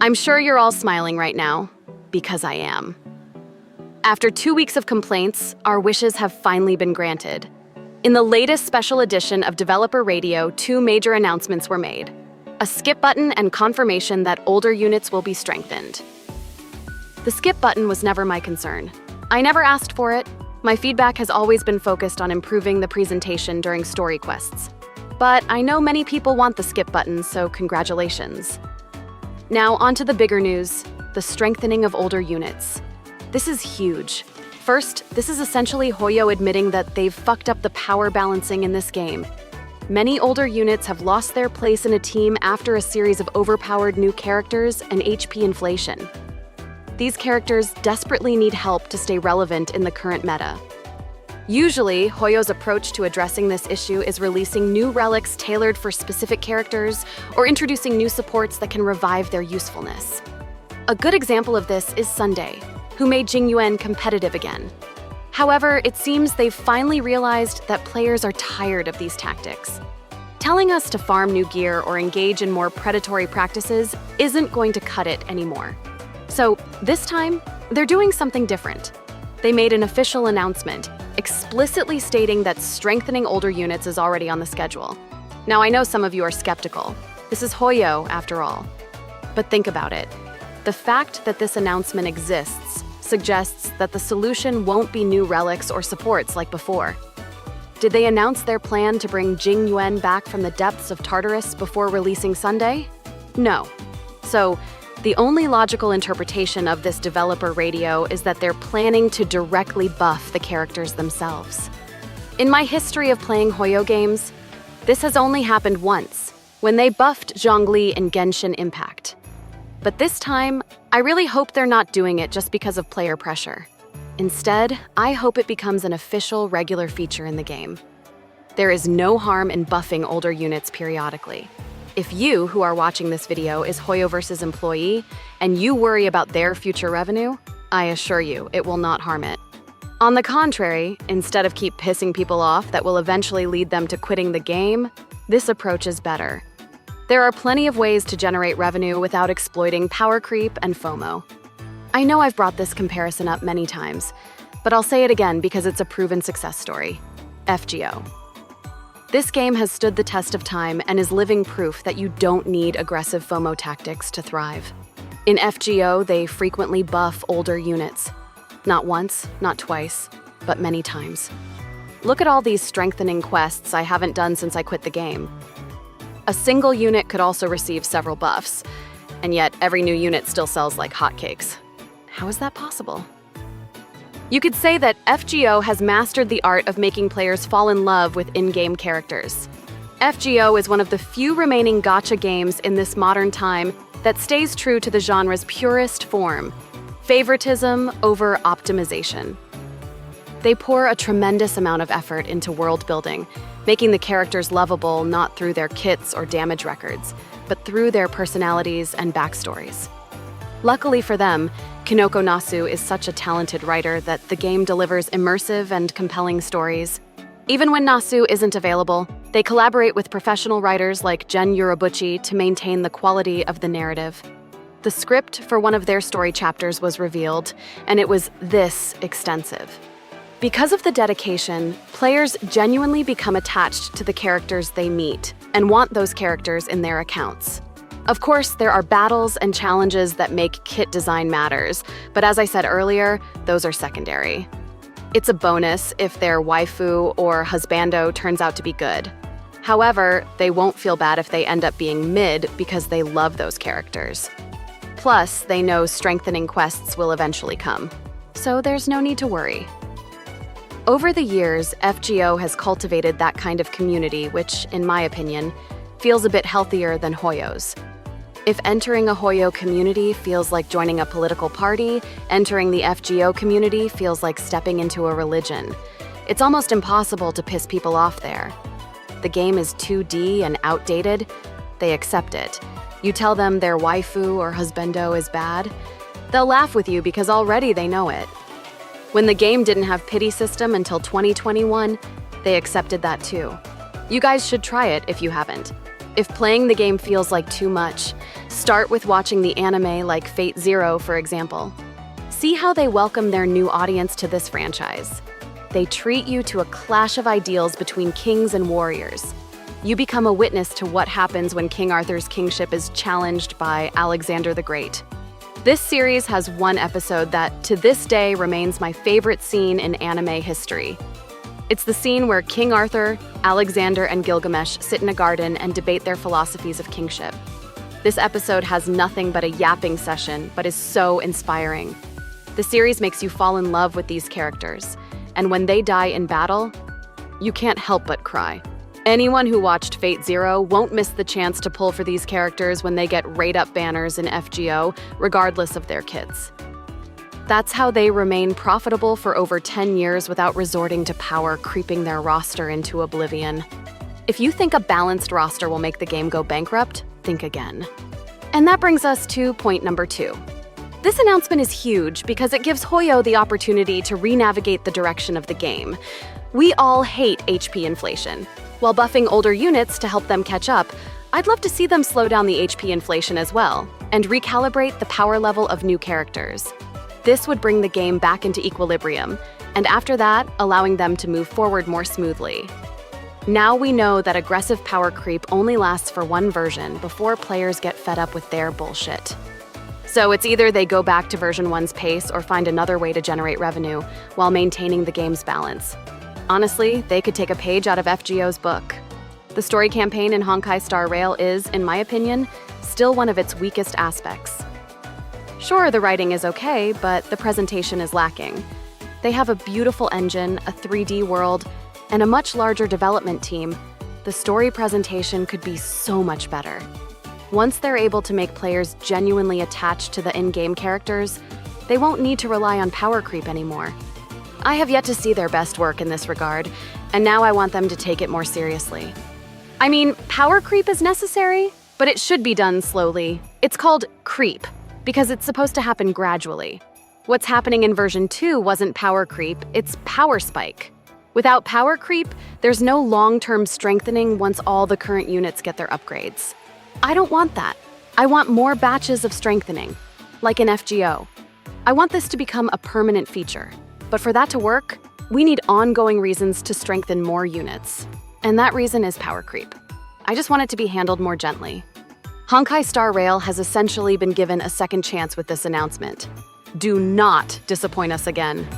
I'm sure you're all smiling right now, because I am. After 2 weeks of complaints, our wishes have finally been granted. In the latest special edition of Developer Radio, 2 major announcements were made: a skip button and confirmation that older units will be strengthened. The skip button was never my concern. I never asked for it. My feedback has always been focused on improving the presentation during story quests. But I know many people want the skip button, so congratulations. Now onto the bigger news, the strengthening of older units. This is huge. First, this is essentially Hoyo admitting that they've fucked up the power balancing in this game. Many older units have lost their place in a team after a series of overpowered new characters and HP inflation. These characters desperately need help to stay relevant in the current meta. Usually, Hoyo's approach to addressing this issue is releasing new relics tailored for specific characters or introducing new supports that can revive their usefulness. A good example of this is Sunday, who made Jingyuan competitive again. However, it seems they've finally realized that players are tired of these tactics. Telling us to farm new gear or engage in more predatory practices isn't going to cut it anymore. So, this time, they're doing something different. They made an official announcement, explicitly stating that strengthening older units is already on the schedule. Now, I know some of you are skeptical. This is Hoyo, after all. But think about it. The fact that this announcement exists suggests that the solution won't be new relics or supports like before. Did they announce their plan to bring Jingyuan back from the depths of Tartarus before releasing Sunday? No. So, the only logical interpretation of this developer radio is that they're planning to directly buff the characters themselves. In my history of playing Hoyo games, this has only happened once, when they buffed Zhongli in Genshin Impact. But this time, I really hope they're not doing it just because of player pressure. Instead, I hope it becomes an official, regular feature in the game. There is no harm in buffing older units periodically. If you, who are watching this video, is Hoyoverse's employee, and you worry about their future revenue, I assure you, it will not harm it. On the contrary, instead of keep pissing people off that will eventually lead them to quitting the game, this approach is better. There are plenty of ways to generate revenue without exploiting power creep and FOMO. I know I've brought this comparison up many times, but I'll say it again because it's a proven success story. FGO. This game has stood the test of time and is living proof that you don't need aggressive FOMO tactics to thrive. In FGO, they frequently buff older units. Not once, not twice, but many times. Look at all these strengthening quests I haven't done since I quit the game. A single unit could also receive several buffs, and yet every new unit still sells like hotcakes. How is that possible? You could say that FGO has mastered the art of making players fall in love with in-game characters. FGO is one of the few remaining gacha games in this modern time that stays true to the genre's purest form: favoritism over optimization. They pour a tremendous amount of effort into world building, making the characters lovable not through their kits or damage records, but through their personalities and backstories. Luckily for them, Kinoko Nasu is such a talented writer that the game delivers immersive and compelling stories. Even when Nasu isn't available, they collaborate with professional writers like Gen Urobuchi to maintain the quality of the narrative. The script for one of their story chapters was revealed, and it was this extensive. Because of the dedication, players genuinely become attached to the characters they meet and want those characters in their accounts. Of course, there are battles and challenges that make kit design matters, but as I said earlier, those are secondary. It's a bonus if their waifu or husbando turns out to be good. However, they won't feel bad if they end up being mid because they love those characters. Plus, they know strengthening quests will eventually come, so there's no need to worry. Over the years, FGO has cultivated that kind of community which, in my opinion, feels a bit healthier than Hoyo's. If entering a Hoyo community feels like joining a political party, entering the FGO community feels like stepping into a religion. It's almost impossible to piss people off there. The game is 2D and outdated, they accept it. You tell them their waifu or husbando is bad, they'll laugh with you because already they know it. When the game didn't have pity system until 2021, they accepted that too. You guys should try it if you haven't. If playing the game feels like too much, start with watching the anime like Fate Zero, for example. See how they welcome their new audience to this franchise. They treat you to a clash of ideals between kings and warriors. You become a witness to what happens when King Arthur's kingship is challenged by Alexander the Great. This series has one episode that, to this day, remains my favorite scene in anime history. It's the scene where King Arthur, Alexander, and Gilgamesh sit in a garden and debate their philosophies of kingship. This episode has nothing but a yapping session, but is so inspiring. The series makes you fall in love with these characters, and when they die in battle, you can't help but cry. Anyone who watched Fate Zero won't miss the chance to pull for these characters when they get rate-up banners in FGO, regardless of their kits. That's how they remain profitable for over 10 years without resorting to power creeping their roster into oblivion. If you think a balanced roster will make the game go bankrupt, think again. And that brings us to point number 2. This announcement is huge because it gives Hoyo the opportunity to re-navigate the direction of the game. We all hate HP inflation. While buffing older units to help them catch up, I'd love to see them slow down the HP inflation as well, and recalibrate the power level of new characters. This would bring the game back into equilibrium, and after that, allowing them to move forward more smoothly. Now we know that aggressive power creep only lasts for one version before players get fed up with their bullshit. So it's either they go back to version 1's pace or find another way to generate revenue while maintaining the game's balance. Honestly, they could take a page out of FGO's book. The story campaign in Honkai Star Rail is, in my opinion, still one of its weakest aspects. Sure, the writing is okay, but the presentation is lacking. They have a beautiful engine, a 3D world, and a much larger development team. The story presentation could be so much better. Once they're able to make players genuinely attached to the in-game characters, they won't need to rely on power creep anymore. I have yet to see their best work in this regard, and now I want them to take it more seriously. I mean, power creep is necessary, but it should be done slowly. It's called creep, because it's supposed to happen gradually. What's happening in version 2 wasn't power creep, it's power spike. Without power creep, there's no long-term strengthening once all the current units get their upgrades. I don't want that. I want more batches of strengthening, like in FGO. I want this to become a permanent feature. But for that to work, we need ongoing reasons to strengthen more units. And that reason is power creep. I just want it to be handled more gently. Honkai Star Rail has essentially been given a second chance with this announcement. Do not disappoint us again.